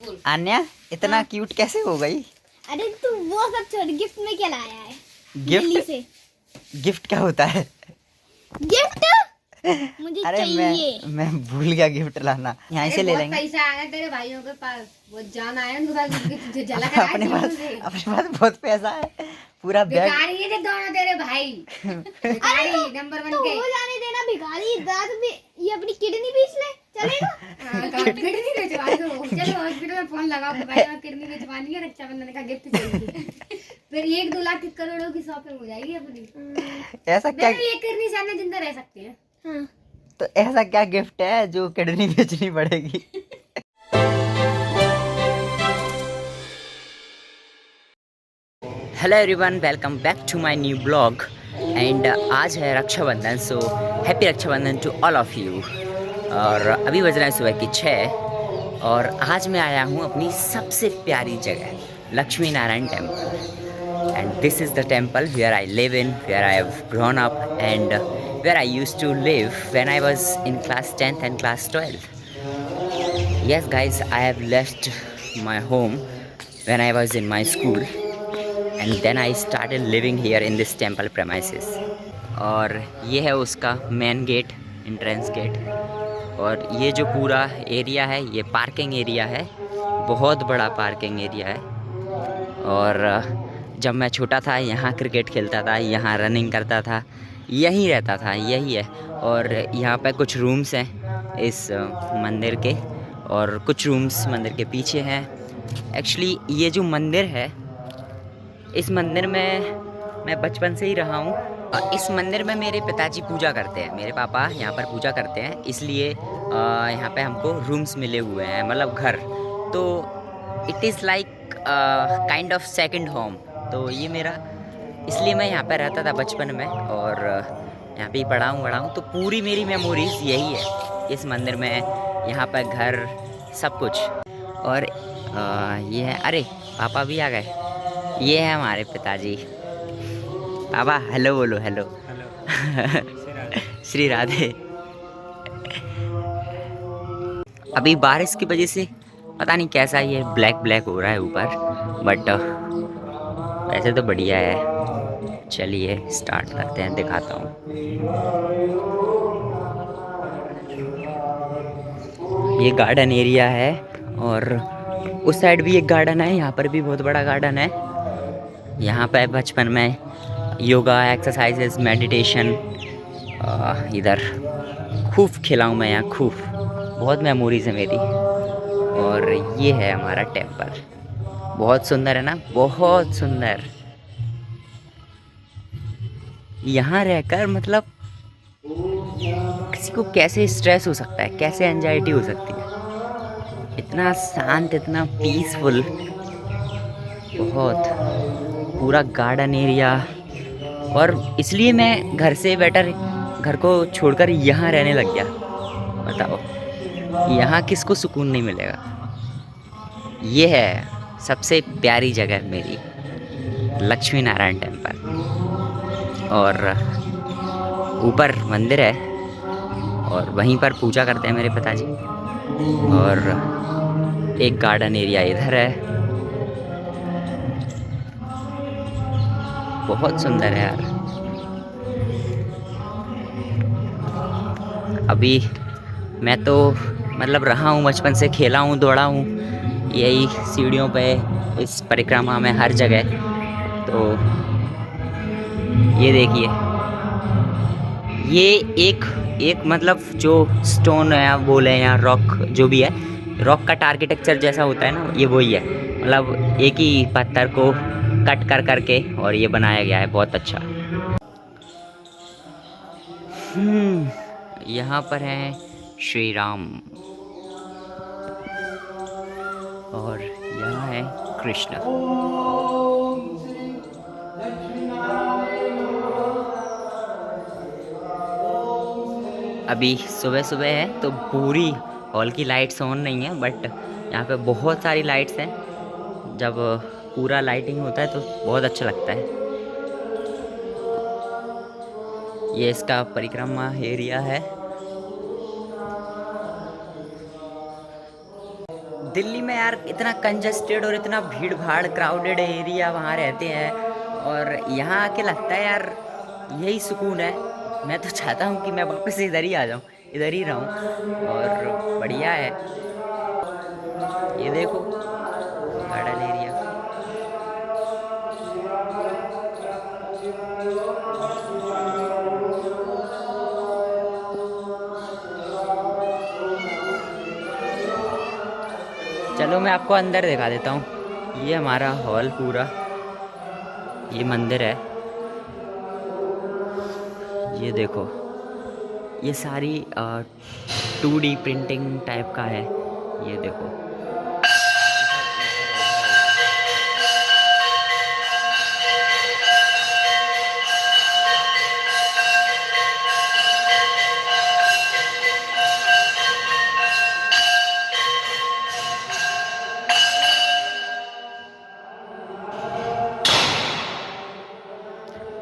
आन्या इतना हाँ। क्यूट कैसे हो गई? अरे तू वो सब छोड़, गिफ्ट में क्या लाया है? दिल्ली गिफ्ट? से गिफ्ट क्या होता है? गिफ्ट मुझे अरे चाहिए। मैं भूल गया गिफ्ट लाना। यहाँ से ले बहुत लेंगे। पैसा आया तेरे भाइयों के पास, वो जान आया उनके पास, तुझे झलक आया अपने पास से। बहुत पैसा है, पूरा बैग। भिखारी है थे दोनों तेरे भाई, भिखारी नंबर 1 तो के। हो जाने देना भिखारी, रात में ये अपनी किडनी बेच ले, चलेगा? किडनी बेचवा दो, चलो हॉस्पिटल में फोन लगाओ कि भाई मैं किडनी बेचवानी है, रक्षाबंधन का गिफ्ट चाहिए। फिर 1-2 लाख की करोड़ों की शॉपिंग हो जाएगी अपनी। ऐसा क्या? ये किडनी से अन्य जिंदा रह सकती है। हाँ। तो ऐसा क्या गिफ्ट है जो किडनी बेचनी पड़ेगी? Hello everyone, welcome back to my new blog. And आज है Rakshabandhan, so happy Rakshabandhan to all of you. और अभी बज रहा है सुबह की 6 और आज मैं आया हूँ अपनी सबसे प्यारी जगह Lakshmi Narayan temple. And this is the temple where I live in, where I have grown up and where I used to live when I was in class 10th and class 12th. Yes guys, I have left my home when I was in my school and then I started living here in this temple premises. और ये है उसका main gate, entrance gate. और ये जो पूरा area है ये पार्किंग एरिया है, बहुत बड़ा पार्किंग एरिया है। और जब मैं छोटा था यहाँ क्रिकेट खेलता था, यहाँ रनिंग करता था, यहीं रहता था, यही है। और यहाँ पे कुछ रूम्स हैं इस मंदिर के और कुछ रूम्स मंदिर के पीछे हैं। एक्चुअली ये जो मंदिर है, इस मंदिर में मैं बचपन से ही रहा हूँ। इस मंदिर में मेरे पिताजी पूजा करते हैं, मेरे पापा यहाँ पर पूजा करते हैं, इसलिए यहाँ पे हमको रूम्स मिले हुए हैं, मतलब घर। तो it is like kind of second home. तो ये मेरा, इसलिए मैं यहाँ पर रहता था बचपन में और यहाँ पे ही पढ़ा हूँ। तो पूरी मेरी मेमोरीज़ यही है इस मंदिर में, यहाँ पर घर, सब कुछ। और ये है, अरे पापा भी आ गए। ये है हमारे पिताजी। पापा हेलो बोलो। हेलो श्री राधे। अभी बारिश की वजह से पता नहीं कैसा ये ब्लैक ब्लैक हो रहा है ऊपर, बट वैसे तो बढ़िया है। चलिए स्टार्ट करते हैं, दिखाता हूँ। ये गार्डन एरिया है और उस साइड भी एक गार्डन है, यहाँ पर भी बहुत बड़ा गार्डन है। यहाँ पे बचपन में योगा, एक्सरसाइजेस, मेडिटेशन, इधर खूब खेला हूँ मैं, यहाँ खूब, बहुत मेमोरीज है मेरी। और ये है हमारा टेम्पल, बहुत सुंदर है ना, बहुत सुंदर। यहाँ रहकर मतलब किसी को कैसे स्ट्रेस हो सकता है, कैसे एंजाइटी हो सकती है, इतना शांत, इतना पीसफुल, बहुत पूरा गार्डन एरिया। और इसलिए मैं घर से बेटर घर को छोड़कर यहाँ रहने लग गया। बताओ यहाँ किसको सुकून नहीं मिलेगा। ये है सबसे प्यारी जगह मेरी, लक्ष्मी नारायण टेम्पल। और ऊपर मंदिर है और वहीं पर पूजा करते हैं मेरे पिताजी। और एक गार्डन एरिया इधर है, बहुत सुंदर है यार। अभी मैं तो मतलब रहा हूँ, बचपन से खेला हूँ, दौड़ा हूँ यही सीढ़ियों पे, इस परिक्रमा में, हर जगह। तो ये देखिए, ये एक मतलब जो स्टोन है, बोले या रॉक, जो भी है, रॉक का आर्किटेक्चर जैसा होता है ना, ये वही है। मतलब एक ही पत्थर को कट कर करके और ये बनाया गया है, बहुत अच्छा। यहाँ पर है श्री राम और यहाँ है कृष्ण। अभी सुबह सुबह है तो पूरी हॉल की लाइट्स ऑन नहीं है, बट यहाँ पे बहुत सारी लाइट्स हैं। जब पूरा लाइटिंग होता है तो बहुत अच्छा लगता है। ये इसका परिक्रमा एरिया है। दिल्ली में यार इतना कंजस्टेड और इतना भीड़ भाड़ क्राउडेड एरिया वहाँ रहते हैं, और यहाँ आके लगता है यार यही सुकून है। मैं तो चाहता हूँ कि मैं वापस इधर ही आ जाऊँ, इधर ही रहूँ, और बढ़िया है। ये देखो गार्डन एरिया। चलो मैं आपको अंदर दिखा देता हूँ। ये हमारा हॉल पूरा, ये मंदिर है। ये देखो, ये सारी 2D प्रिंटिंग टाइप का है। ये देखो,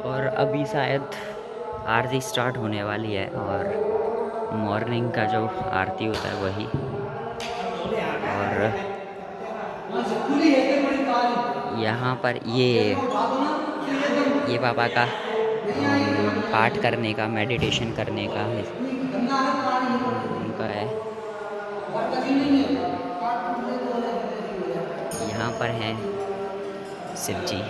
और अभी शायद आरती स्टार्ट होने वाली है, और मॉर्निंग का जो आरती होता है वही। और यहाँ पर ये पापा का पाठ करने का, मेडिटेशन करने का है, उनका है। यहाँ पर हैं शिव जी।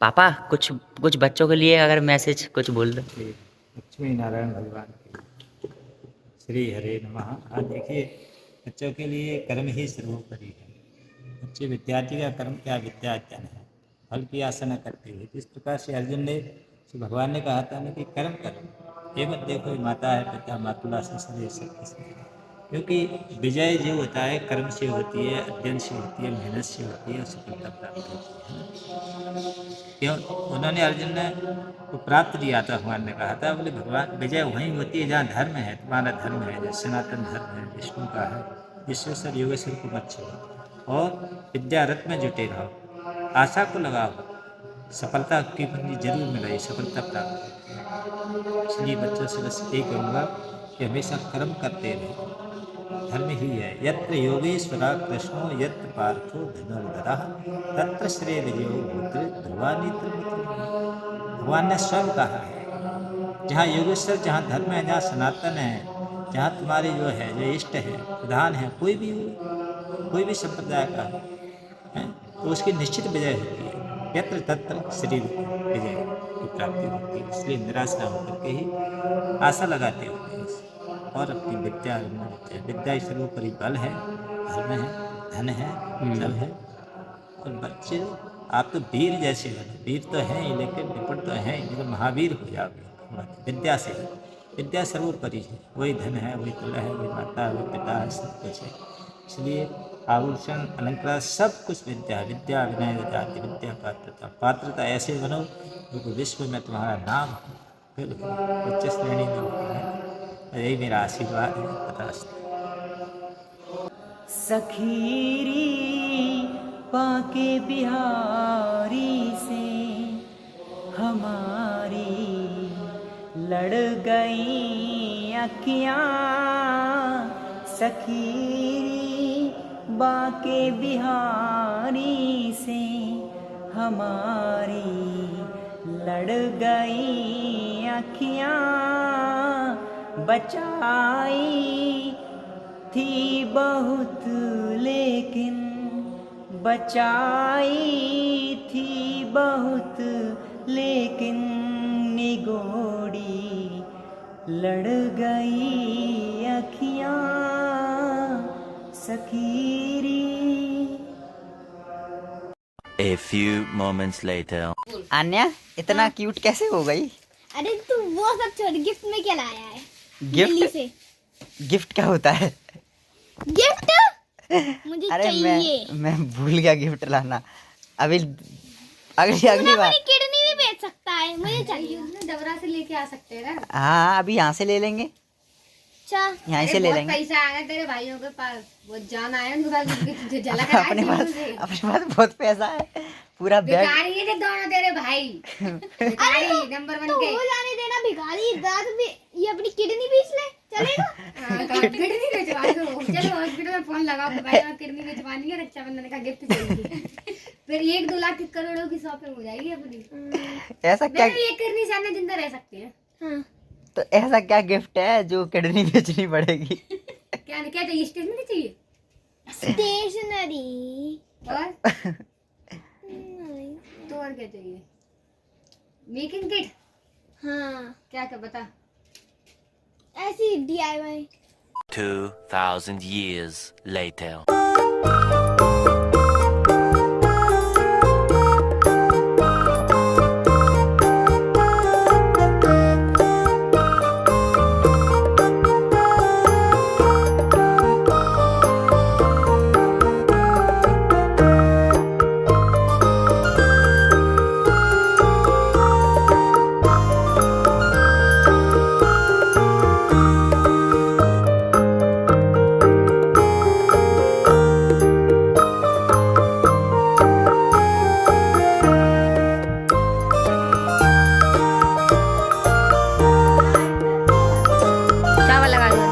पापा कुछ कुछ बच्चों के लिए अगर मैसेज कुछ बोल दो। लक्ष्मी नारायण भगवान की श्री हरे नमः। आज देखिए, बच्चों के लिए कर्म ही सर्वोपरि है। बच्चे विद्यार्थी का कर्म क्या, विद्या अर्जन है, फल की आशा न करते हुए। जिस प्रकार से अर्जुन ने, भगवान ने कहा था ना कि कर्म करो, ये मत देखो माता है पिता मातुला संसदे सब किसी। क्योंकि विजय जो होता है कर्म से होती है, अध्ययन से होती है, मेहनत से होती है, सफलता प्राप्त होती है। क्यों उन्होंने, अर्जुन ने को प्राप्त दिया था, भगवान ने कहा था, बोले भगवान विजय वहीं होती है जहाँ धर्म है, तुम्हारा धर्म है, जो सनातन धर्म है, विष्णु का है। विश्वेश्वर योगेश्वर को मत छोड़ो और विद्यारत में जुटे रहो, आशा को लगाओ, सफलता की पूंजी जरूर मिलेगी, सफलता प्राप्त होगी। इसलिए बच्चों से बस यही कहूँगा कि हमेशा कर्म करते रहो, धर्म ही है। यत्र योगेश्वरा कृष्णो यत्र पार्थो धनुर्धरः तत्र श्रेय विजयो भूत्र ध्रुवानित्र। भगवान ने स्वयं कहा है, जहाँ योगेश्वर, जहाँ धर्म है, जहाँ सनातन है, जहाँ तुम्हारे जो है, जो इष्ट है, प्रधान है, कोई भी संप्रदाय का है, तो उसकी निश्चित विजय होती है। यत्र तत्र श्री विजय की प्राप्ति होती है। इसलिए निराश न होकर के ही आशा लगाते हुए और अपनी विद्या सर्वोपरि बल है, धर्म है, धन है, सब है। और बच्चे, आप तो वीर जैसे हो, वीर तो हैं ही, लेकिन निपुण तो हैं ही, लेकिन महावीर हो जाओगे विद्या से। विद्या सर्वोपरि है, वही धन है, वही कुल है, वही माता है, वही पिता है, सब कुछ है। इसलिए आभूषण अलंकार सब कुछ विद्या, विद्या विनय जाति विद्या पात्रता ऐसे बनो जो विश्व में तुम्हारा नाम फिर उच्च श्रेणी में है। यही मेरा आशीर्वाद है। तथास्तु। सखीरी बाके बिहारी से हमारी लड़ गई अखियाँ। सखीरी बाके बिहारी से हमारी लड़ गई अखियाँ। बचाई थी बहुत लेकिन, बचाई थी बहुत लेकिन निगोड़ी लड़ गई अखियां सकीरी। A few moments later. Anya इतना क्यूट कैसे हो गई? अरे तू वो सब छोड़, गिफ्ट में क्या लाया है? गिफ्ट? दिल्ली से गिफ्ट क्या होता है? गिफ्ट मुझे अरे चाहिए। मैं भूल गया गिफ्ट लाना। अभी अगली बार। मेरी किडनी भी बेच सकता है, मुझे चाहिए। डबरा से लेके आ सकते हैं ना। हाँ अभी यहाँ से ले लेंगे, अच्छा यहाँ से ले बहुत लेंगे। पैसा आया तेरे भाइयों के पास, वो जान आया उनके पास, तुझे झलक अपने पास बहुत पैसा है, पूरा बैग। भिखारी है दोनों तेरे भाई, भिखारी नंबर 1 तो के। हो जाने देना भिखारी, दांत भी ये अपनी किडनी बेच ले, चलेगा? किडनी भिजवा दो, चलो हॉस्पिटल में फोन लगाओ कि भाई किडनी भिजवानी है, रक्षाबंधन का गिफ्ट चाहिए। फिर 1-2 लाख करोड़ों की शॉपिंग हो जाएगी अपनी। ऐसा क्या? ये किडनी से अन्य जिंदा रह सकते हैं। हाँ। तो ऐसा क्या गिफ्ट है जो किडनी बेचनी पड़ेगी? क्या क्या चाहिए? स्टेशनरी चाहिए स्टेशनरी और तो और क्या चाहिए? Making kit? हाँ, क्या क्या बता। ऐसी DIY। 2000 years later. चावल लगा दो।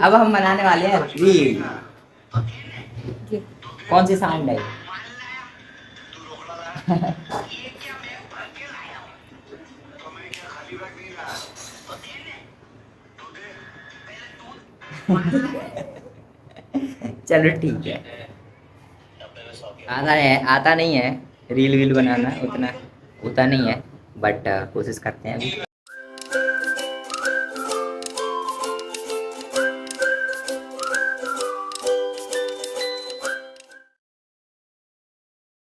अब हम बनाने वाले हैं रील। कौन सी साउंड है? चलो ठीक है। आता नहीं है रील वील बनाना, उतना नहीं है, बट कोशिश करते हैं अभी।